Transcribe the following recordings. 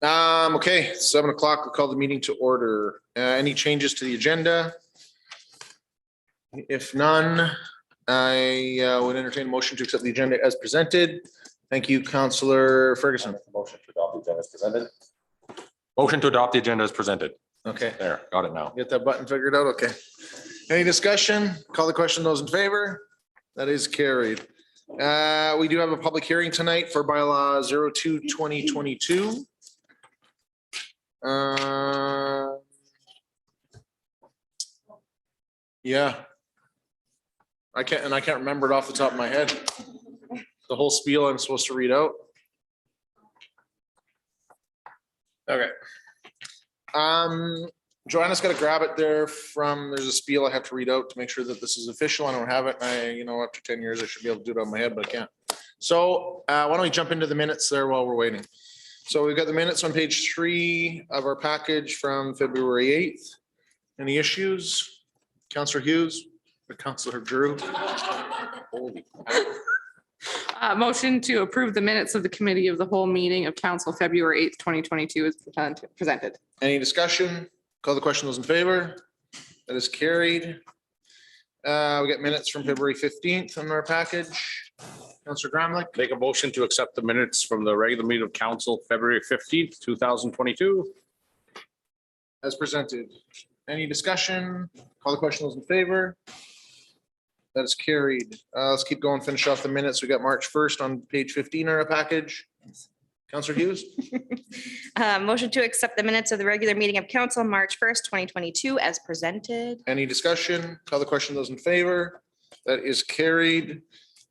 Okay, 7 o'clock, we'll call the meeting to order. Any changes to the agenda? If none, I would entertain a motion to accept the agenda as presented. Thank you, Councillor Ferguson. Motion to adopt the agenda as presented. Motion to adopt the agenda as presented. Okay, There, got it now. get that button figured out, okay. Any discussion? Call the question, those in favor? That is carried. We do have a public hearing tonight for bylaw 02-2022. Yeah. I can't remember it off the top of my head. The whole spiel I'm supposed to read out. Okay. Joanna's got to grab it there from, there's a spiel I have to read out to make sure that this is official. I don't have it. After 10 years, I should be able to do it on my head, but I can't. So why don't we jump into the minutes there while we're waiting? So we've got the minutes on page 3 of our package from February 8th. Any issues? Councillor Hughes or Councillor Drew? Holy. Motion to approve the minutes of the committee of the whole meeting of council February 8th, 2022 is presented. Any discussion? Call the question, those in favor? That is carried. We got minutes from February 15th on our package. Councillor Gramlich, Make a motion to accept the minutes from the regular meeting of council, February 15th, 2022. as presented. Any discussion? Call the question, those in favor? That is carried. Let's keep going, finish off the minutes. We got March 1st on page 15 in our package. Councillor Hughes, Motion to accept the minutes of the regular meeting of council, March 1st, 2022 as presented. any discussion? Call the question, those in favor? That is carried.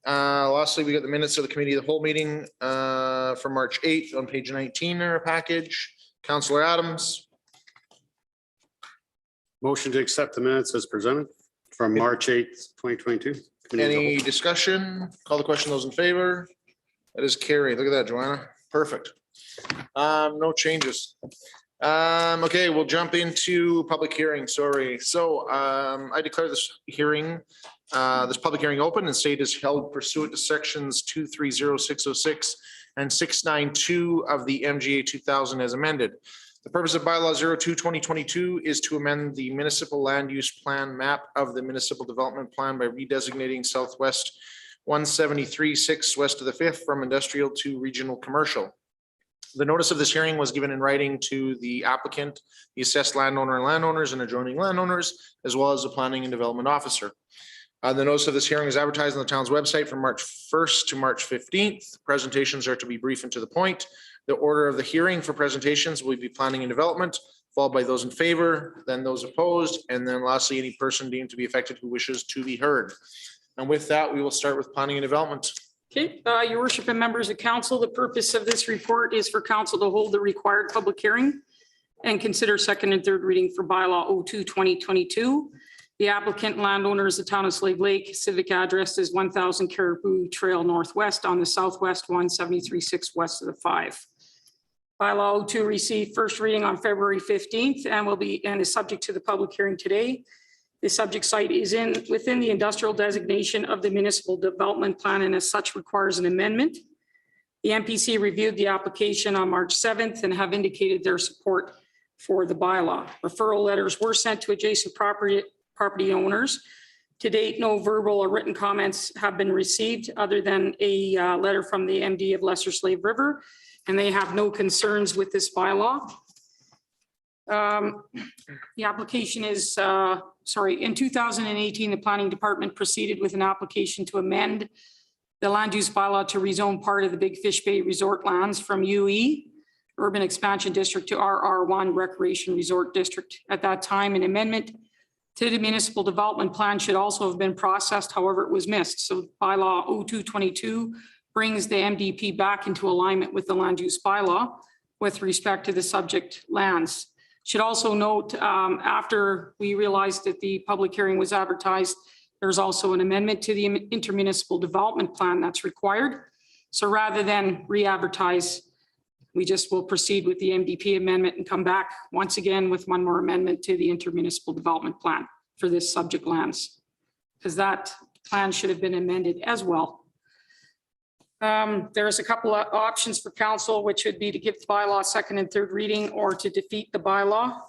Lastly, we got the minutes of the committee of the whole meeting from March 8th on page 19 in our package. Councillor Adams, Motion to accept the minutes as presented from March 8th, 2022. any discussion? Call the question, those in favor? That is carried. Look at that, Joanna. Perfect. No changes. Okay, we'll jump into public hearing, sorry. So I declare this public hearing open and state is held pursuant to sections 230606 and 692 of the MGA 2000 as amended. The purpose of bylaw 02-2022 is to amend the municipal land use plan map of the municipal development plan by redesignating Southwest 173-6 west of the 5th from industrial to regional commercial. The notice of this hearing was given in writing to the applicant, the assessed landowner and landowners and adjoining landowners, as well as the planning and development officer. The notice of this hearing is advertised on the town's website from March 1st to March 15th. Presentations are to be brief and to the point. The order of the hearing for presentations will be planning and development, followed by those in favor, then those opposed, and then lastly, any person deemed to be affected who wishes to be heard. And with that, we will start with planning and development. Okay, your worship and members of council, the purpose of this report is for council to hold the required public hearing and consider second and third reading for bylaw 02-2022. The applicant landowner is the town of Slave Lake. Civic address is 1000 Caribou Trail Northwest on the southwest 173-6 west of the 5. Bylaw 02 received first reading on February 15th and is subject to the public hearing today. The subject site is within the industrial designation of the municipal development plan and as such requires an amendment. The MPC reviewed the application on March 7th and have indicated their support for the bylaw. Referral letters were sent to adjacent property owners. To date, no verbal or written comments have been received other than a letter from the MD of Lesser Slave River, and they have no concerns with this bylaw. The application is, in 2018, the planning department proceeded with an application to amend the land use bylaw to rezone part of the Big Fish Bay resort lands from UE, Urban Expansion District, to RR1 Recreation Resort District. At that time, an amendment to the municipal development plan should also have been processed, however, it was missed. So bylaw 02-22 brings the MDP back into alignment with the land use bylaw with respect to the subject lands. Should also note, after we realized that the public hearing was advertised, there's also an amendment to the intermunicipal development plan that's required. So rather than re-advertise, we just will proceed with the MDP amendment and come back once again with one more amendment to the intermunicipal development plan for this subject lands, because that plan should have been amended as well. There's a couple of options for council, which would be to give the bylaw second and third reading or to defeat the bylaw.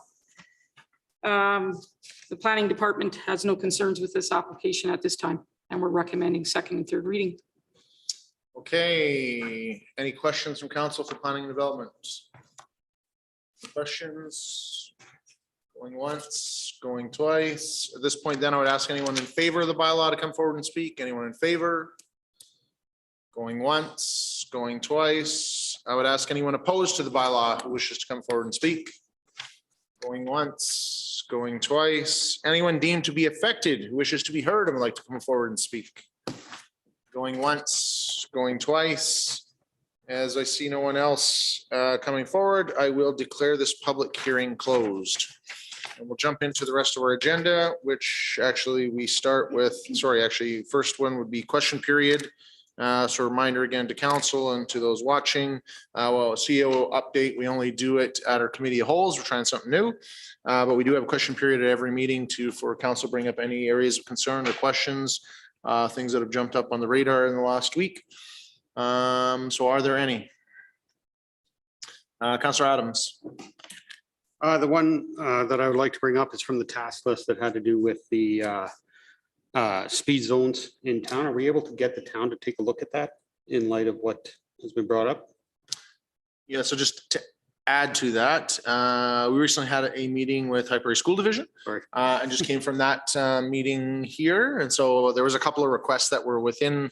The planning department has no concerns with this application at this time, and we're recommending second and third reading. Okay, any questions from council for planning and development? Questions? Going once, going twice. At this point, then I would ask anyone in favor of the bylaw to come forward and speak. Anyone in favor? Going once, going twice. I would ask anyone opposed to the bylaw who wishes to come forward and speak. Going once, going twice. Anyone deemed to be affected who wishes to be heard and would like to come forward and speak. Going once, going twice. As I see no one else coming forward, I will declare this public hearing closed. And we'll jump into the rest of our agenda, which actually we start with, first one would be question period. So reminder again to council and to those watching, CEO update, we only do it at our committee of holes. We're trying something new. But we do have a question period at every meeting for council bring up any areas of concern or questions, things that have jumped up on the radar in the last week. So are there any? Councillor Adams. The one that I would like to bring up is from the task list that had to do with the speed zones in town. Are we able to get the town to take a look at that in light of what has been brought up? Yeah, so just to add to that, we recently had a meeting with High Prairie School Division. Sorry. And just came from that meeting here. And so there was a couple of requests that were within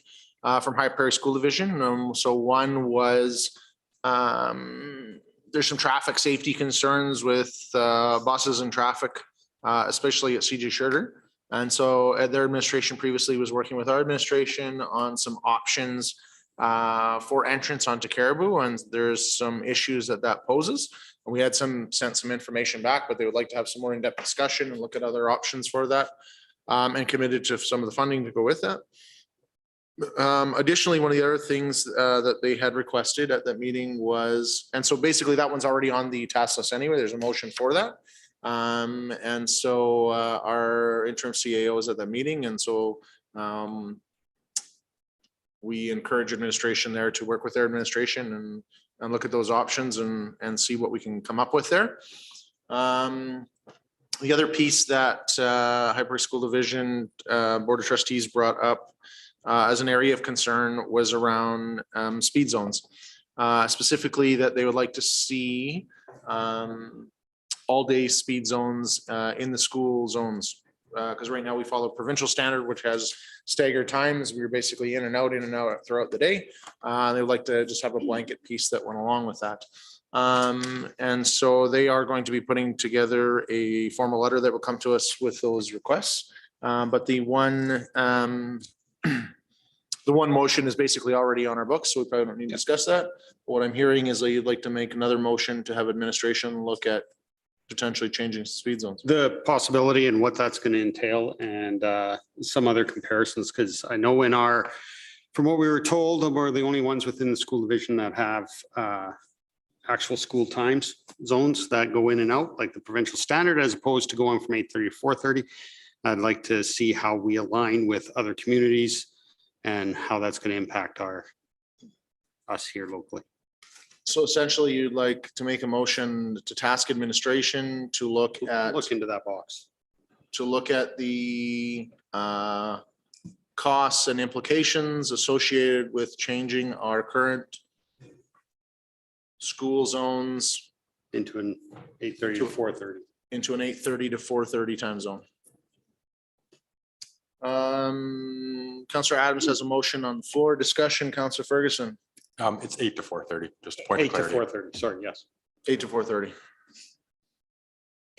from High Prairie School Division. So one was there's some traffic safety concerns with buses and traffic, especially at CJ Sugar. And so their administration previously was working with our administration on some options for entrance onto Caribou, and there's some issues that poses. And we had sent some information back, but they would like to have some more in-depth discussion and look at other options for that, and committed to some of the funding to go with that. Additionally, one of the other things that they had requested at that meeting was, and so basically that one's already on the task list anyway, there's a motion for that. And so our interim CAO is at that meeting, and so we encourage administration there to work with their administration and look at those options and see what we can come up with there. The other piece that High Prairie School Division Board of Trustees brought up as an area of concern was around speed zones. Specifically that they would like to see all-day speed zones in the school zones. Because right now we follow provincial standard, which has staggered times. We're basically in and out throughout the day. They would like to just have a blanket piece that went along with that. And so they are going to be putting together a formal letter that will come to us with those requests. But the one motion is basically already on our books, so we probably don't need to discuss that. What I'm hearing is that you'd like to make another motion to have administration look at potentially changing speed zones. The possibility and what that's going to entail and some other comparisons, because I know from what we were told, we're the only ones within the school division that have actual school times zones that go in and out, like the provincial standard, as opposed to going from 8:30 to 4:30. I'd like to see how we align with other communities and how that's going to impact us here locally. So essentially, you'd like to make a motion to task administration to look Into that box. to look at the costs and implications associated with changing our current school zones Into an 8:30 to 4:30. into an 8:30 to 4:30 time zone. Councillor Adams has a motion on the floor. Discussion, Councillor Ferguson. It's 8 to 4:30, just a point of 8 to clarity. 4:30, sorry, yes. 8 to 4:30.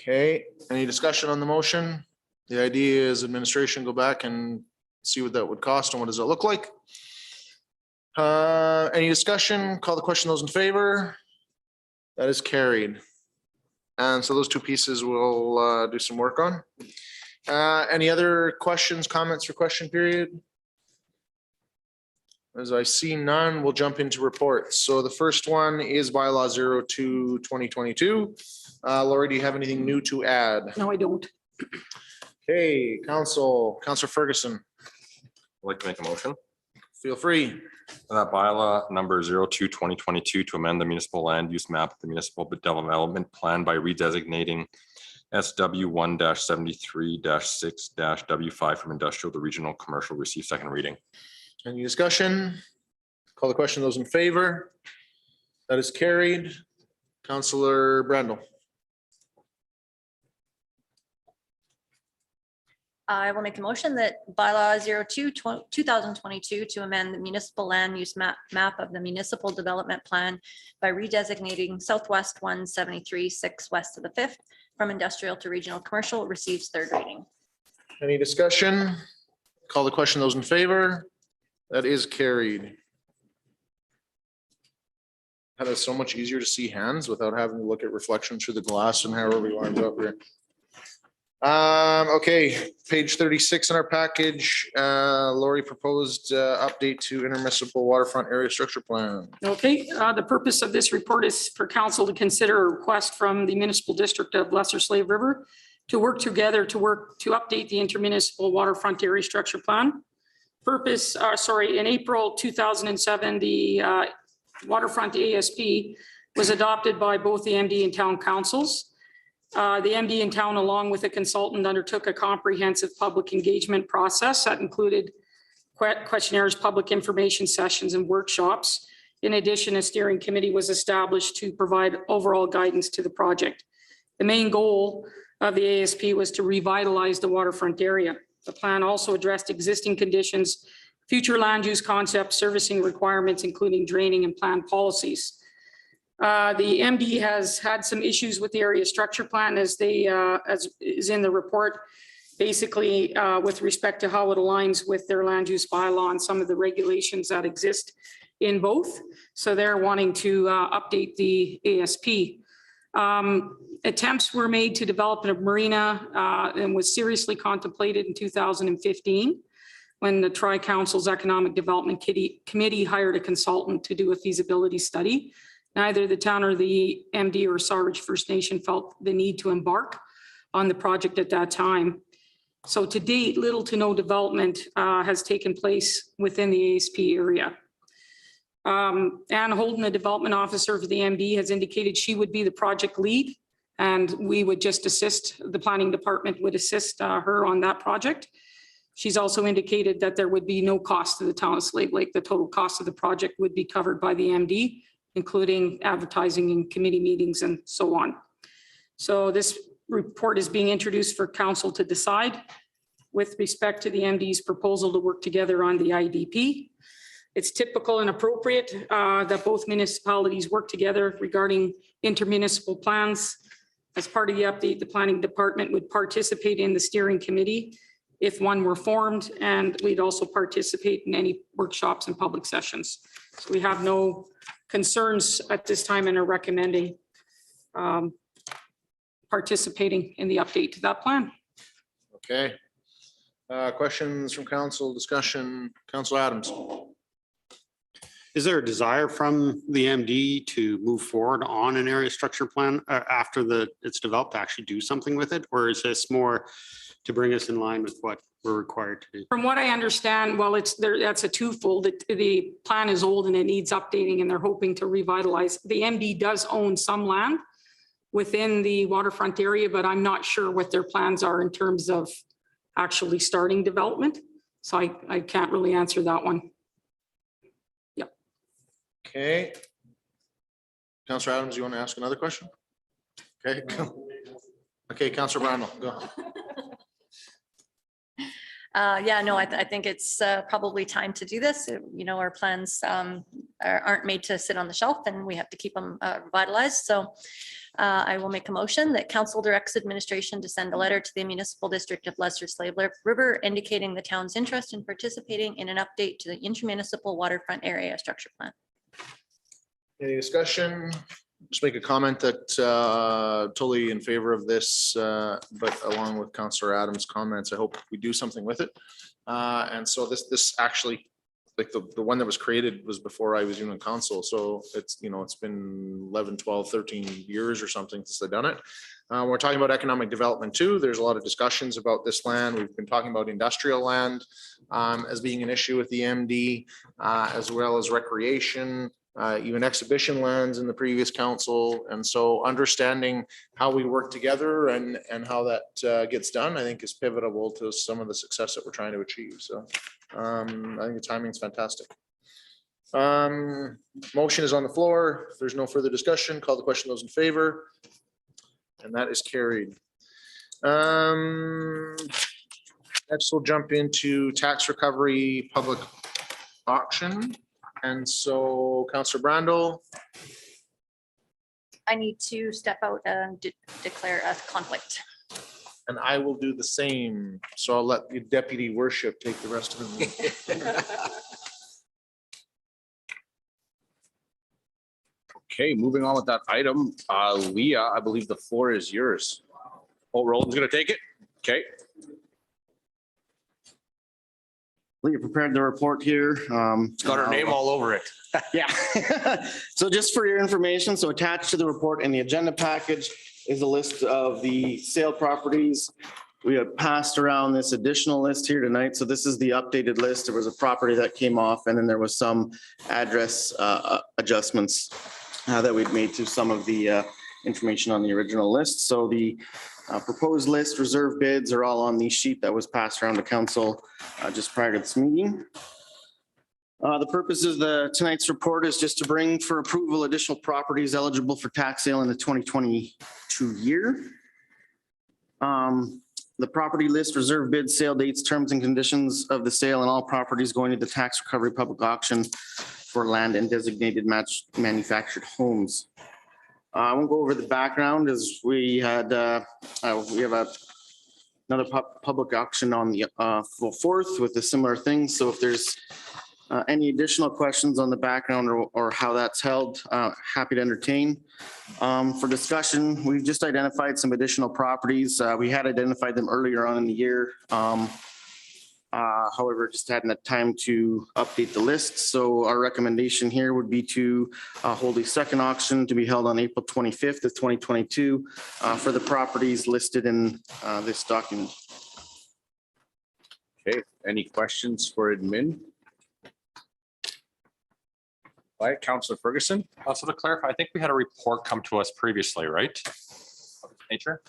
Okay, any discussion on the motion? The idea is administration go back and see what that would cost and what does it look like? Any discussion? Call the question. Those in favor? That is carried. And so those two pieces we'll do some work on. Any other questions, comments for question period? As I see none, we'll jump into reports. So the first one is bylaw 02/2022. Lori, do you have anything new to add? No, I don't. Okay, Councillor Ferguson, I'd like to make a motion. feel free. That bylaw number 02/2022 to amend the municipal land use map of the municipal development plan by redesignating SW 1-73-6 W5 from industrial to regional commercial receive second reading. Any discussion? Call the question. Those in favor? That is carried. Counselor Brandel. I will make a motion that bylaw 02/2022 to amend the municipal land use map of the municipal development plan by redesignating Southwest 173-6 west of the 5th from industrial to regional commercial receives third reading. Any discussion? Call the question. Those in favor? That is carried. That is so much easier to see hands without having to look at reflection through the glass and however you lines up here. Okay, page 36 in our package, Lori proposed update to intermunicipal waterfront area structure plan. Okay, the purpose of this report is for council to consider a request from the municipal district of Lesser Slave River to work together to update the intermunicipal waterfront area structure plan. Purpose, in April 2007, the waterfront ASP was adopted by both the MD and town councils. The MD in town, along with a consultant, undertook a comprehensive public engagement process that included questionnaires, public information sessions, and workshops. In addition, a steering committee was established to provide overall guidance to the project. The main goal of the ASP was to revitalize the waterfront area. The plan also addressed existing conditions, future land use concepts, servicing requirements, including draining and plan policies. The MD has had some issues with the area structure plan as is in the report, basically with respect to how it aligns with their land use bylaw and some of the regulations that exist in both. So they're wanting to update the ASP. Attempts were made to develop a marina and was seriously contemplated in 2015 when the Tri-Council's Economic Development Committee hired a consultant to do a feasibility study. Neither the town or the MD or Sawridge First Nation felt the need to embark on the project at that time. So to date, little to no development has taken place within the ASP area. Ann Holden, the development officer for the MD, has indicated she would be the project lead, and we would just assist, the planning department would assist her on that project. She's also indicated that there would be no cost to the town of Slave Lake. The total cost of the project would be covered by the MD, including advertising and committee meetings and so on. So this report is being introduced for council to decide with respect to the MD's proposal to work together on the IDP. It's typical and appropriate that both municipalities work together regarding intermunicipal plans. As part of the update, the planning department would participate in the steering committee if one were formed, and we'd also participate in any workshops and public sessions. So we have no concerns at this time and are recommending participating in the update to that plan. Okay. Questions from council, discussion, Councilor Adams. Is there a desire from the MD to move forward on an area structure plan after it's developed to actually do something with it? Or is this more to bring us in line with what we're required to do? From what I understand, well, that's a twofold. The plan is old and it needs updating, and they're hoping to revitalize. The MD does own some land within the waterfront area, but I'm not sure what their plans are in terms of actually starting development. So I can't really answer that one. Okay. Councilor Adams, you want to ask another question? Okay. Okay, Councilor Brandel, go. Yeah, no, I think it's probably time to do this. You know, our plans aren't made to sit on the shelf, and we have to keep them revitalized. So I will make a motion that council directs administration to send a letter to the municipal district of Lesser Slave River indicating the town's interest in participating in an update to the intermunicipal waterfront area structure plan. Any discussion? Just make a comment that totally in favor of this, but along with Councilor Adams' comments, I hope we do something with it. And so this actually like the one that was created was before I was even on council. So it's, it's been 11, 12, 13 years or something since they've done it. We're talking about economic development too. There's a lot of discussions about this land. We've been talking about industrial land as being an issue with the MD, as well as recreation, even exhibition lands in the previous council. And so understanding how we work together and how that gets done, I think is pivotal to some of the success that we're trying to achieve. So I think the timing's fantastic. Motion is on the floor. If there's no further discussion, call the question. Those in favor. And that is carried. Next, we'll jump into tax recovery public auction. And so Councillor Brandel, I need to step out and declare a conflict. and I will do the same. So I'll let the deputy worship take the rest of the meeting. Okay, moving on with that item, Leah, I believe the floor is yours. Oh, Roland's gonna take it? Okay. You prepared the report here. It's got her name all over it. Yeah. So just for your information, so attached to the report in the agenda package is a list of the sale properties. We have passed around this additional list here tonight. So this is the updated list. There was a property that came off and then there was some address adjustments that we'd made to some of the information on the original list. So the proposed list, reserve bids are all on the sheet that was passed around to council just prior to this meeting. The purpose of tonight's report is just to bring for approval additional properties eligible for tax sale in the 2022 year. The property list, reserve bid, sale dates, terms and conditions of the sale and all properties going to the tax recovery public auction for land and designated manufactured homes. I won't go over the background as we had, we have another public auction on the 4th with a similar thing. So if there's any additional questions on the background or how that's held, happy to entertain. For discussion, we've just identified some additional properties. We had identified them earlier on in the year. However, just hadn't had time to update the list. So our recommendation here would be to hold a second auction to be held on April 25th of 2022 for the properties listed in this document. Okay, any questions for admin? All right, Councillor Ferguson. So to clarify, I think we had a report come to us previously, right? Of this nature?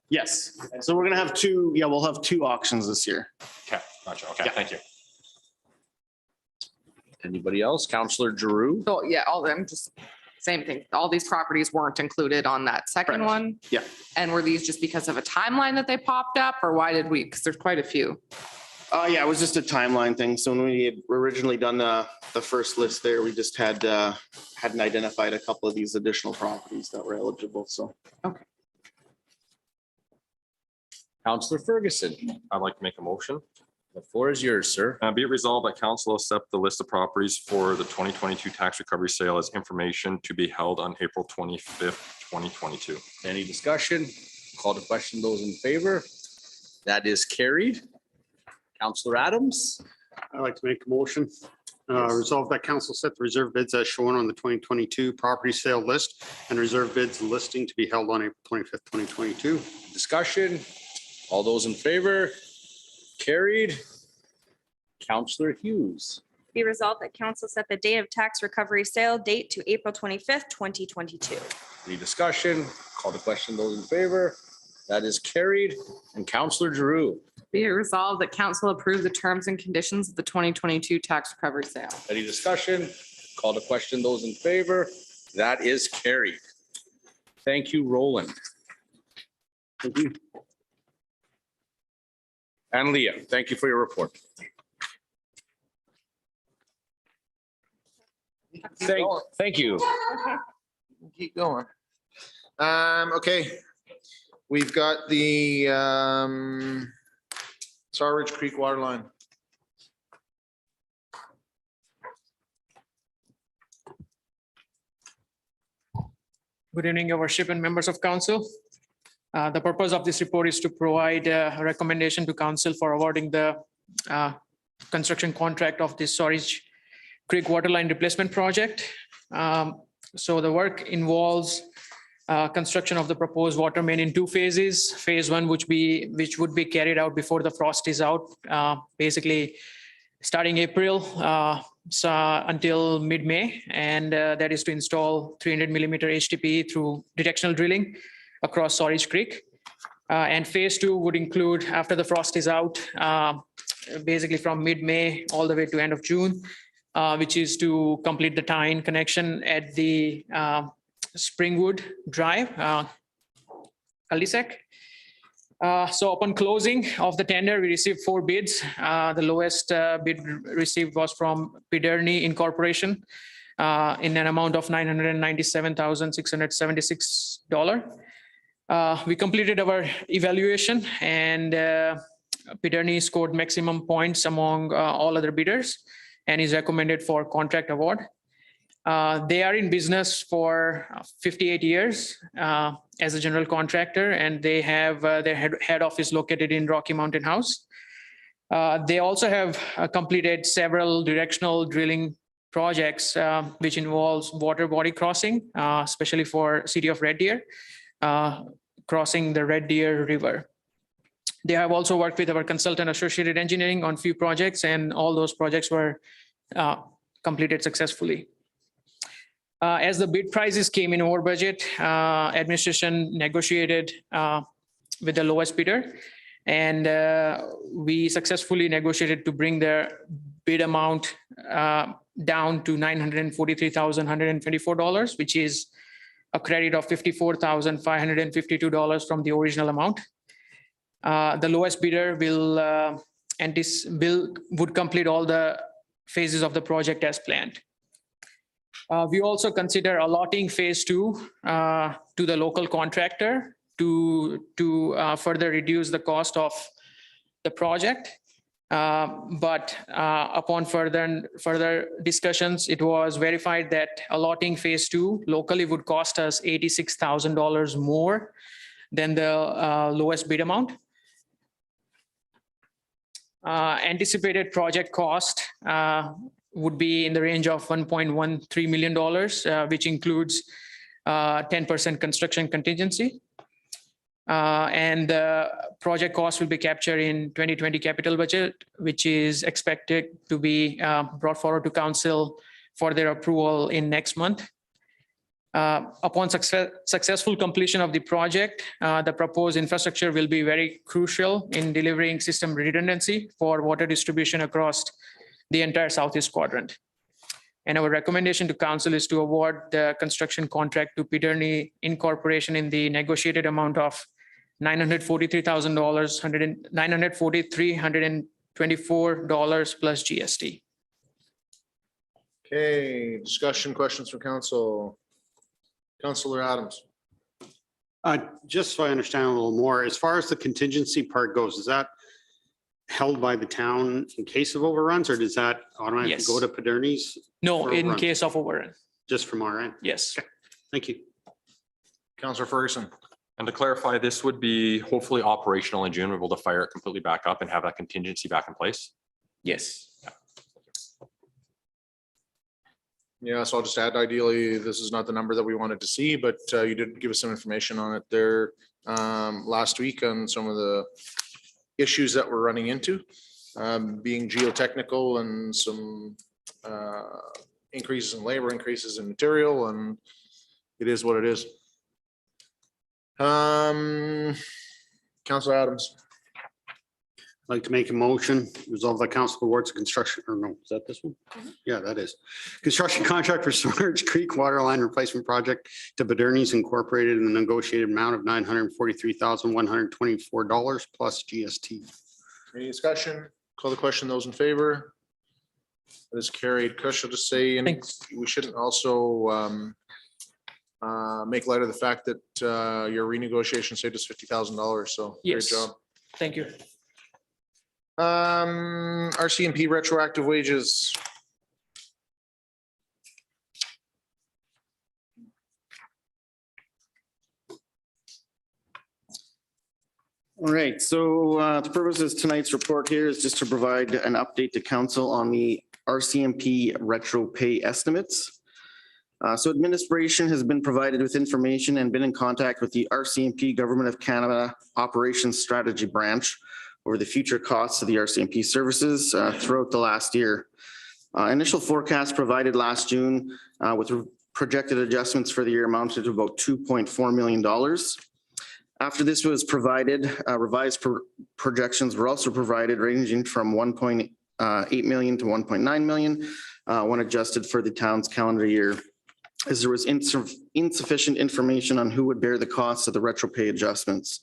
Yes. So we're going to have two. Yeah, we'll have two auctions this year. Okay, gotcha. Okay, Yeah. thank you. Anybody else? Councillor Giroux. So yeah, all of them, just same thing. All these properties weren't included on that second Correct. one. Yeah. And were these just because of a timeline that they popped up or why did we, because there's quite a few. Yeah, it was just a timeline thing. So when we had originally done the first list there, we just hadn't identified a couple of these additional properties that were eligible. So Councillor Ferguson. I'd like to make a motion. The floor is yours, sir. Be it resolved that council accept the list of properties for the 2022 tax recovery sale as information to be held on April 25th, 2022. Any discussion? Call to question those in favor. That is carried. Councillor Adams. I'd like to make a motion. Resolve that council set the reserve bids as shown on the 2022 property sale list and reserve bids listing to be held on April 25th, 2022. Discussion. All those in favor? Carried. Councillor Hughes. Be resolved that council set the date of tax recovery sale date to April 25th, 2022. Any discussion? Call to question those in favor. That is carried. And Councillor Giroux. Be it resolved that council approve the terms and conditions of the 2022 tax recovery sale. Any discussion? Call to question those in favor. That is carried. Thank you, Roland. Thank you. And Leah, thank you for your report. Thank you. Keep going. Okay. We've got the Sawridge Creek water line. Good evening, your worship and members of council. The purpose of this report is to provide a recommendation to council for awarding the construction contract of this Storage Creek Waterline Replacement Project. So the work involves construction of the proposed water main in two phases. Phase one, which would be carried out before the frost is out, basically starting April until mid-May, and that is to install 300 millimeter HDPE through directional drilling across Storage Creek. And phase two would include, after the frost is out, basically from mid-May all the way to end of June, which is to complete the tie-in connection at the Springwood Drive, cul-de-sac. So upon closing of the tender, we received 4 bids. The lowest bid received was from Piderny Incorporation in an amount of $997,676. We completed our evaluation, and Piderny scored maximum points among all other bidders and is recommended for contract award. They are in business for 58 years as a general contractor, and they have their head office located in Rocky Mountain House. They also have completed several directional drilling projects, which involves water body crossing, especially for City of Red Deer, crossing the Red Deer River. They have also worked with our consultant Associated Engineering on few projects, and all those projects were completed successfully. As the bid prices came in over budget, administration negotiated with the lowest bidder, and we successfully negotiated to bring their bid amount down to $943,124, which is a credit of $54,552 from the original amount. The lowest bidder would complete all the phases of the project as planned. We also consider allotting phase two to the local contractor to further reduce the cost of the project. But upon further discussions, it was verified that allotting phase two locally would cost us $86,000 more than the lowest bid amount. Anticipated project cost would be in the range of $1.13 million, which includes 10% construction contingency. And the project cost will be captured in 2020 capital budget, which is expected to be brought forward to council for their approval in next month. Upon successful completion of the project, the proposed infrastructure will be very crucial in delivering system redundancy for water distribution across the entire southeast quadrant. And our recommendation to council is to award the construction contract to Piderny Incorporation in the negotiated amount of $943,124 plus GST. Okay, discussion, questions from council. Councillor Adams. Just so I understand a little more, as far as the contingency part goes, is that held by the town in case of overruns, or does that automatically Yes. go to Piderny's? No, in Overrun. case of overrun. Just from our end? Yes. Thank you. Councillor Ferguson. And to clarify, this would be hopefully operational in June. We're able to fire it completely back up and have that contingency back in place. Yes. Yeah, so I'll just add, ideally, this is not the number that we wanted to see, but you did give us some information on it there last week on some of the issues that we're running into, being geotechnical and some increases in labor, increases in material, and it is what it is. Councillor Adams. I'd like to make a motion, resolve that council awards a construction, or no, is that this one? Yeah, that is. Construction contract for Storage Creek Waterline Replacement Project to Piderny's Incorporated in the negotiated amount of $943,124 plus GST. Any discussion? Call the question. Those in favor? That is carried. Kush, I'll just say, and Thanks. we shouldn't also make light of the fact that your renegotiation saved us $50,000. So Yes. great job. Thank you. RCMP retroactive wages. All right, so the purpose of tonight's report here is just to provide an update to council on the RCMP retro pay estimates. So administration has been provided with information and been in contact with the RCMP Government of Canada Operations Strategy Branch over the future costs of the RCMP services throughout the last year. Initial forecast provided last June with projected adjustments for the year amounted to about $2.4 million. After this was provided, revised projections were also provided ranging from 1.8 million to 1.9 million when adjusted for the town's calendar year, as there was insufficient information on who would bear the costs of the retro pay adjustments.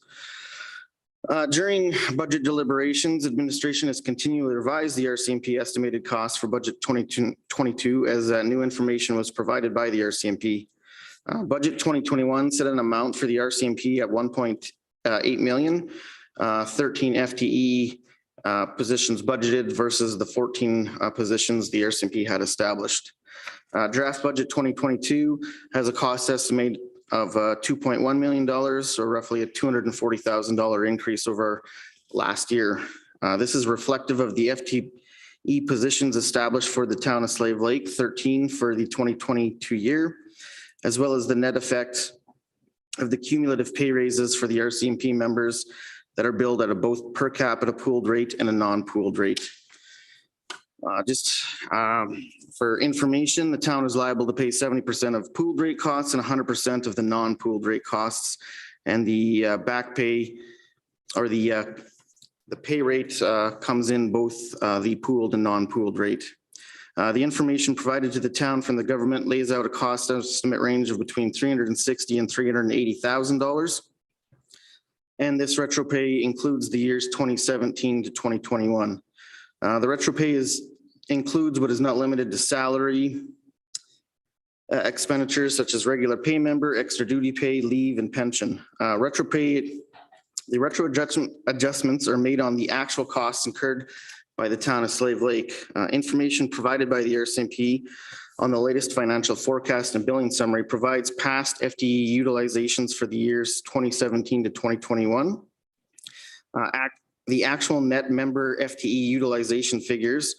During budget deliberations, administration has continually revised the RCMP estimated costs for budget 2022 as new information was provided by the RCMP. Budget 2021 set an amount for the RCMP at 1.8 million, 13 FTE positions budgeted versus the 14 positions the RCMP had established. Draft budget 2022 has a cost estimate of $2.1 million, or roughly a $240,000 increase over last year. This is reflective of the FTE positions established for the town of Slave Lake, 13 for the 2022 year, as well as the net effect of the cumulative pay raises for the RCMP members that are billed at a both per capita pooled rate and a non-pooled rate. For information, the town is liable to pay 70% of pooled rate costs and 100% of the non-pooled rate costs. And the back pay or the pay rate comes in both the pooled and non-pooled rate. The information provided to the town from the government lays out a cost estimate range of between $360,000 and $380,000. And this retro pay includes the years 2017 to 2021. The retro pay includes but is not limited to salary expenditures such as regular pay member, extra duty pay, leave, and pension. Retro pay, the retro adjustments are made on the actual costs incurred by the town of Slave Lake. Information provided by the RCMP on the latest financial forecast and billing summary provides past FTE utilizations for the years 2017 to 2021. The actual net member FTE utilization figures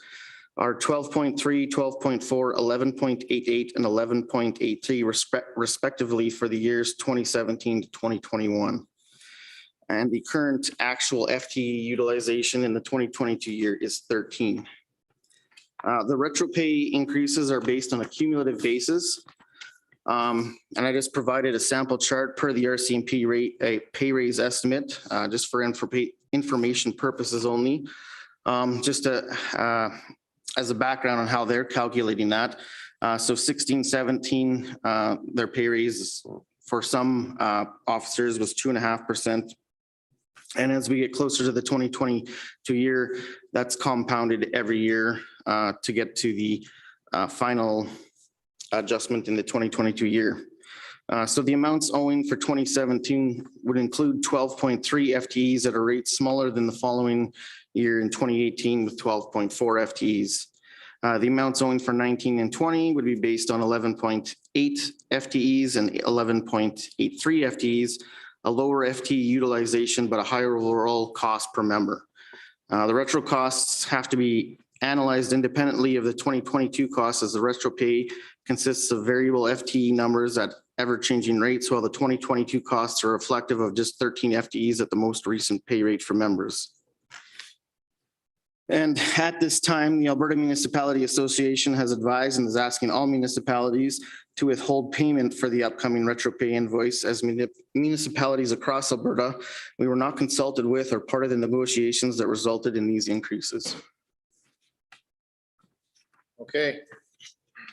are 12.3, 12.4, 11.88, and 11.83 respectively for the years 2017 to 2021. And the current actual FTE utilization in the 2022 year is 13. The retro pay increases are based on a cumulative basis. And I just provided a sample chart per the RCMP rate, a pay raise estimate, just for information purposes only. Just as a background on how they're calculating that. So 16, 17, their pay raise for some officers was 2.5%. And as we get closer to the 2022 year, that's compounded every year to get to the final adjustment in the 2022 year. So the amounts owing for 2017 would include 12.3 FTEs at a rate smaller than the following year in 2018 with 12.4 FTEs. The amounts owing for 19 and 20 would be based on 11.8 FTEs and 11.83 FTEs, a lower FTE utilization, but a higher overall cost per member. The retro costs have to be analyzed independently of the 2022 costs, as the retro pay consists of variable FTE numbers at ever-changing rates, while the 2022 costs are reflective of just 13 FTEs at the most recent pay rate for members. And at this time, the Alberta Municipality Association has advised and is asking all municipalities to withhold payment for the upcoming retro pay invoice, as municipalities across Alberta, we were not consulted with or part of the negotiations that resulted in these increases. Okay.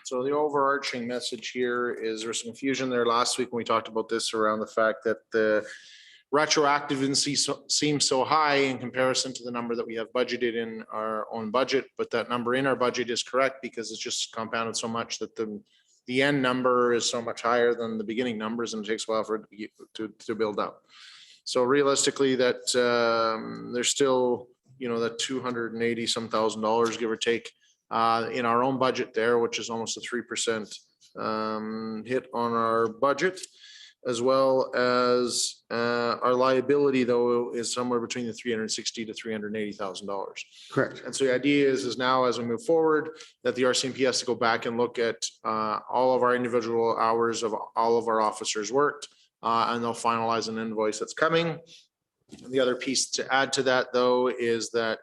So the overarching message here is there's some confusion there last week when we talked about this around the fact that the retroactivity seems so high in comparison to the number that we have budgeted in our own budget, but that number in our budget is correct because it's just compounded so much that the end number is so much higher than the beginning numbers, and it takes a while for it to build up. So realistically, that there's still, that 280 some $1,000, give or take, in our own budget there, which is almost a 3% hit on our budget. as well as our liability, though, is somewhere between the $360,000 to $380,000. Correct. And so the idea is now as we move forward, that the RCMP has to go back and look at all of our individual hours of all of our officers worked, and they'll finalize an invoice that's coming. And the other piece to add to that, though, is that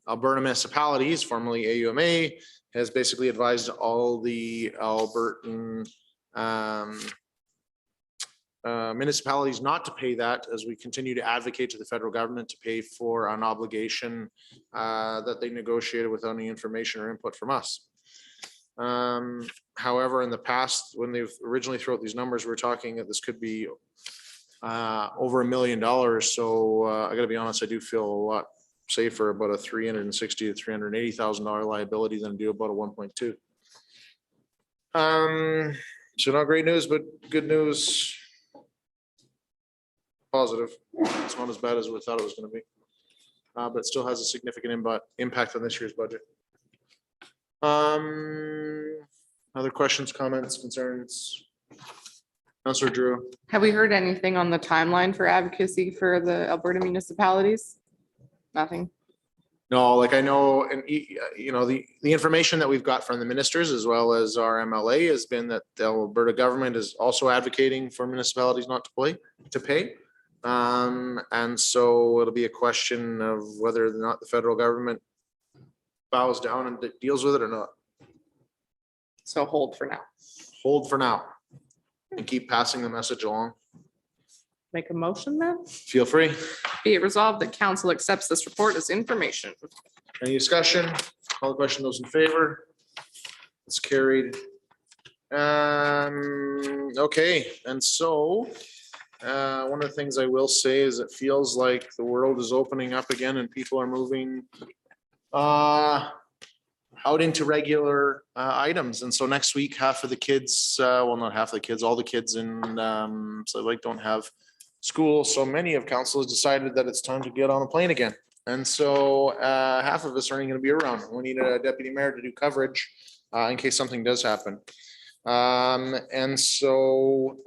Alberta Municipalities, formerly AUMA, has basically advised all the Albertan municipalities not to pay that, as we continue to advocate to the federal government to pay for an obligation that they negotiated without any information or input from us. However, in the past, when they've originally thrown out these numbers, we're talking that this could be over $1 million. So I gotta be honest, I do feel a lot safer about a $360,000 to $380,000 liability than do about a 1.2. So not great news, but good news. Positive. It's not as bad as we thought it was going to be, but still has a significant impact on this year's budget. Other questions, comments, concerns? Councillor Drew. Have we heard anything on the timeline for advocacy for the Alberta municipalities? Nothing. No, like I know, and you know, the information that we've got from the ministers as well as our MLA has been that the Alberta government is also advocating for municipalities not to pay. And so it'll be a question of whether or not the federal government bows down and deals with it or not. So hold for now. Hold for now and keep passing the message along. Make a motion then? Feel free. Be it resolved that council accepts this report as information. Any discussion? Call the question. Those in favor? It's carried. Okay, and so one of the things I will say is it feels like the world is opening up again and people are moving out into regular items. And so next week, half of the kids, well, not half of the kids, all the kids in Slave Lake don't have school. So many of council has decided that it's time to get on a plane again. And so half of us aren't going to be around. We need a deputy mayor to do coverage in case something does happen. And so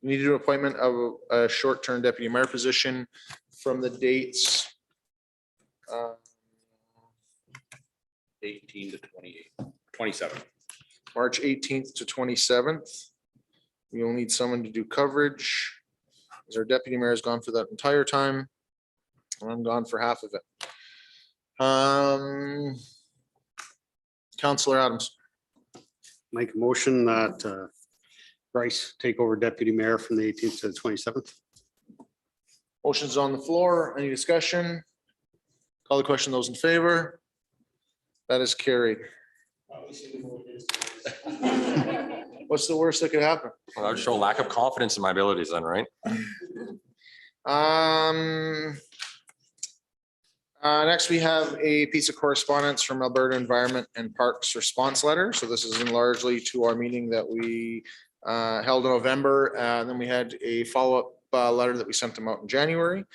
we need to do an appointment of a short-term deputy mayor position from the dates 18 to 28, 27. March 18th to 27th. We will need someone to do coverage, as our deputy mayor is gone for that entire time. And I'm gone for half of it. Councillor Adams. Make a motion that Bryce take over deputy mayor from the 18th to the 27th. Motion's on the floor. Any discussion? Call the question. Those in favor? That is carried. What's the worst that could happen? Well, that would show lack of confidence in my abilities then, right? Next, we have a piece of correspondence from Alberta Environment and Parks response letter. So this is in largely to our meeting that we held in November. And then we had a follow-up letter that we sent them out in January.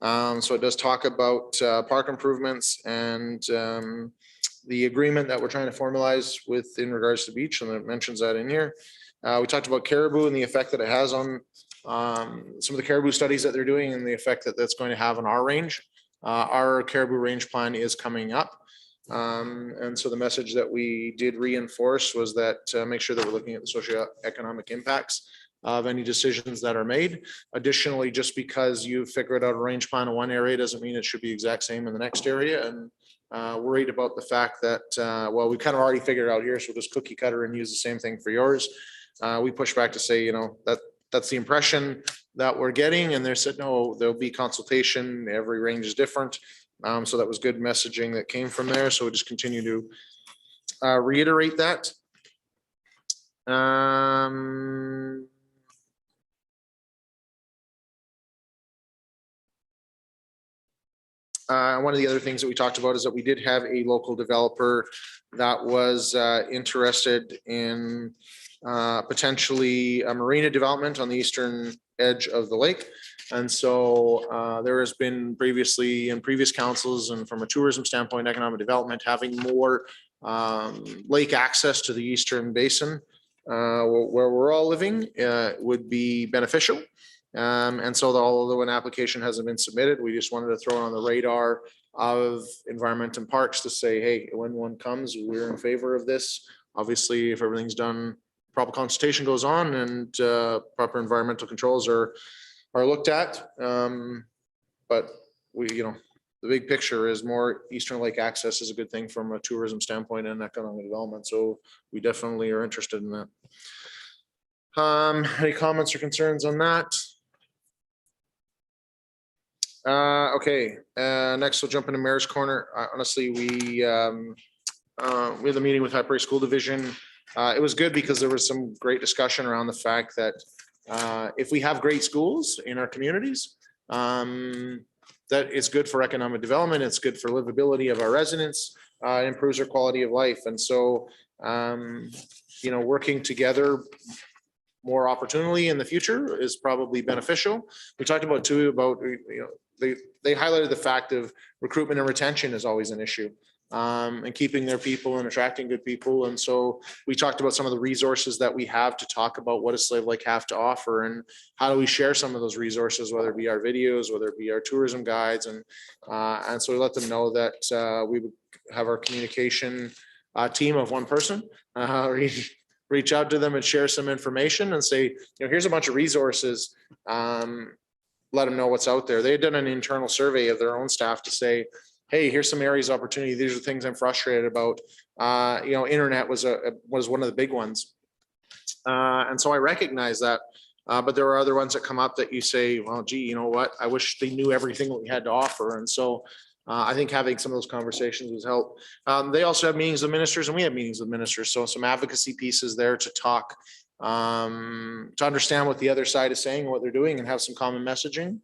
So it does talk about park improvements and the agreement that we're trying to formalize with in regards to beach, and it mentions that in here. We talked about caribou and the effect that it has on some of the caribou studies that they're doing and the effect that that's going to have on our range. Our caribou range plan is coming up. And so the message that we did reinforce was that make sure that we're looking at the socioeconomic impacts of any decisions that are made. Additionally, just because you figured out a range plan in one area doesn't mean it should be exact same in the next area. And worried about the fact that, well, we kind of already figured it out here, so we'll just cookie cutter and use the same thing for yours. We push back to say, you know, that's the impression that we're getting, and they said, no, there'll be consultation. Every range is different. So that was good messaging that came from there. So we just continue to reiterate that. One of the other things that we talked about is that we did have a local developer that was interested in potentially a marina development on the eastern edge of the lake. And so there has been previously in previous councils and from a tourism standpoint, economic development, having more lake access to the eastern basin where we're all living would be beneficial. And so although an application hasn't been submitted, we just wanted to throw it on the radar of Environment and Parks to say, hey, when one comes, we're in favor of this. Obviously, if everything's done, proper consultation goes on and proper environmental controls are looked at. But we, the big picture is more Eastern Lake access is a good thing from a tourism standpoint and economic development. So we definitely are interested in that. Any comments or concerns on that? Okay, next we'll jump into Mayor's Corner. Honestly, we had a meeting with High Prairie School Division. It was good because there was some great discussion around the fact that if we have great schools in our communities, that it's good for economic development, it's good for livability of our residents, it improves their quality of life. And so, working together more opportunely in the future is probably beneficial. We talked about too, they highlighted the fact of recruitment and retention is always an issue. And keeping their people and attracting good people. And so we talked about some of the resources that we have to talk about what does Slave Lake have to offer and how do we share some of those resources, whether it be our videos, whether it be our tourism guides. And so we let them know that we would have our communication team of one person reach out to them and share some information and say, here's a bunch of resources. Let them know what's out there. They had done an internal survey of their own staff to say, hey, here's some areas of opportunity. These are things I'm frustrated about. Internet was one of the big ones. And so I recognize that, but there are other ones that come up that you say, well, gee, you know what? I wish they knew everything that we had to offer. And so I think having some of those conversations was help. They also have meetings with ministers and we have meetings with ministers. So some advocacy pieces there to talk, to understand what the other side is saying, what they're doing and have some common messaging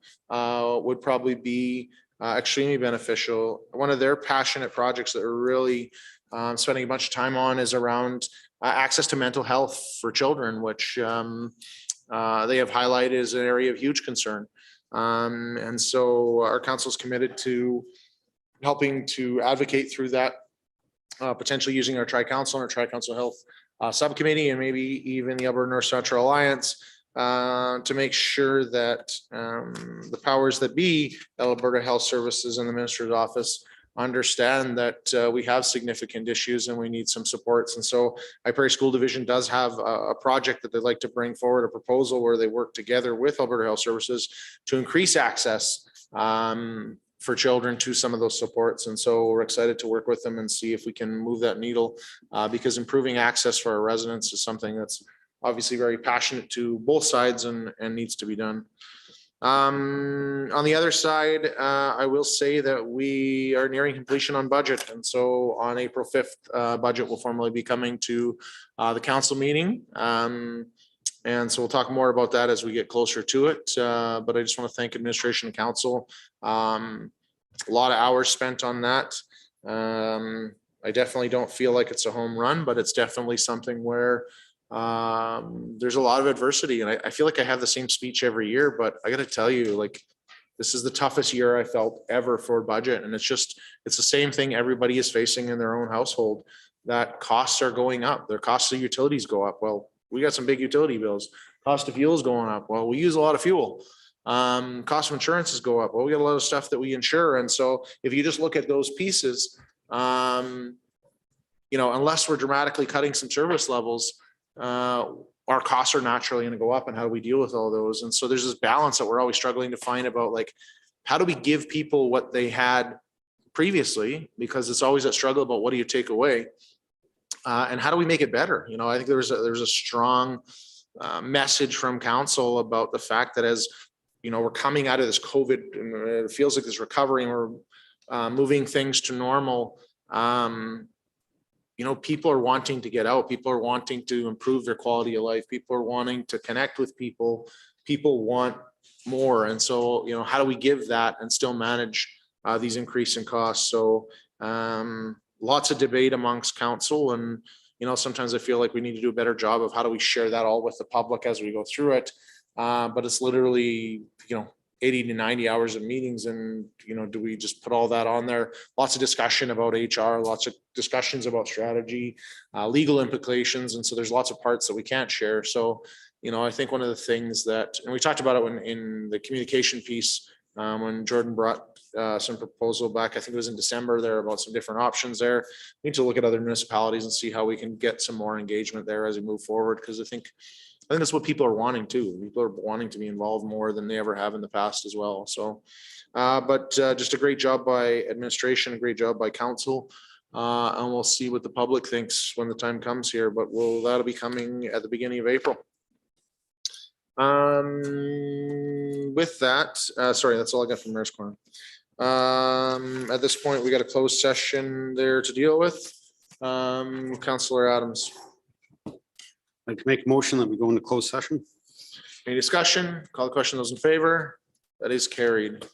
would probably be extremely beneficial. One of their passionate projects that we're really spending a bunch of time on is around access to mental health for children, which they have highlighted as an area of huge concern. And so our council is committed to helping to advocate through that, potentially using our Tri-Council and our Tri-Council Health Subcommittee and maybe even the Alberta North Central Alliance to make sure that the powers that be, Alberta Health Services and the Minister's Office understand that we have significant issues and we need some supports. And so High Prairie School Division does have a project that they'd like to bring forward, a proposal where they work together with Alberta Health Services to increase access for children to some of those supports. And so we're excited to work with them and see if we can move that needle because improving access for our residents is something that's obviously very passionate to both sides and needs to be done. On the other side, I will say that we are nearing completion on budget. And so on April 5th, budget will formally be coming to the council meeting. And so we'll talk more about that as we get closer to it. But I just want to thank administration and council. A lot of hours spent on that. I definitely don't feel like it's a home run, but it's definitely something where there's a lot of adversity. And I feel like I have the same speech every year, but I got to tell you, like, this is the toughest year I felt ever for budget. And it's the same thing everybody is facing in their own household, that costs are going up. Their costs of utilities go up. Well, we got some big utility bills. Cost of fuel is going up. Well, we use a lot of fuel. Cost of insurances go up. Well, we got a lot of stuff that we insure. And so if you just look at those pieces, unless we're dramatically cutting some service levels, our costs are naturally going to go up. And how do we deal with all those? And so there's this balance that we're always struggling to find about, like, how do we give people what they had previously? Because it's always that struggle about what do you take away? And how do we make it better? I think there's a strong message from council about the fact that as we're coming out of this COVID, and it feels like this recovery, and we're moving things to normal. People are wanting to get out. People are wanting to improve their quality of life. People are wanting to connect with people. People want more. And so, how do we give that and still manage these increasing costs? So lots of debate amongst council. And, sometimes I feel like we need to do a better job of how do we share that all with the public as we go through it. But it's literally, 80 to 90 hours of meetings and, you know, do we just put all that on there? Lots of discussion about HR, lots of discussions about strategy, legal implications. And so there's lots of parts that we can't share. So, you know, I think one of the things that, and we talked about it when in the communication piece, when Jordan brought some proposal back, I think it was in December there about some different options there. We need to look at other municipalities and see how we can get some more engagement there as we move forward, because I think that's what people are wanting too. People are wanting to be involved more than they ever have in the past as well. So, but just a great job by administration, a great job by council. And we'll see what the public thinks when the time comes here, but that'll be coming at the beginning of April. With that, sorry, that's all I got from Mayor's Corner. At this point, we got a closed session there to deal with. Councillor Adams, I'd like to make a motion that we go into closed session. any discussion? Call the question. Those in favor? That is carried.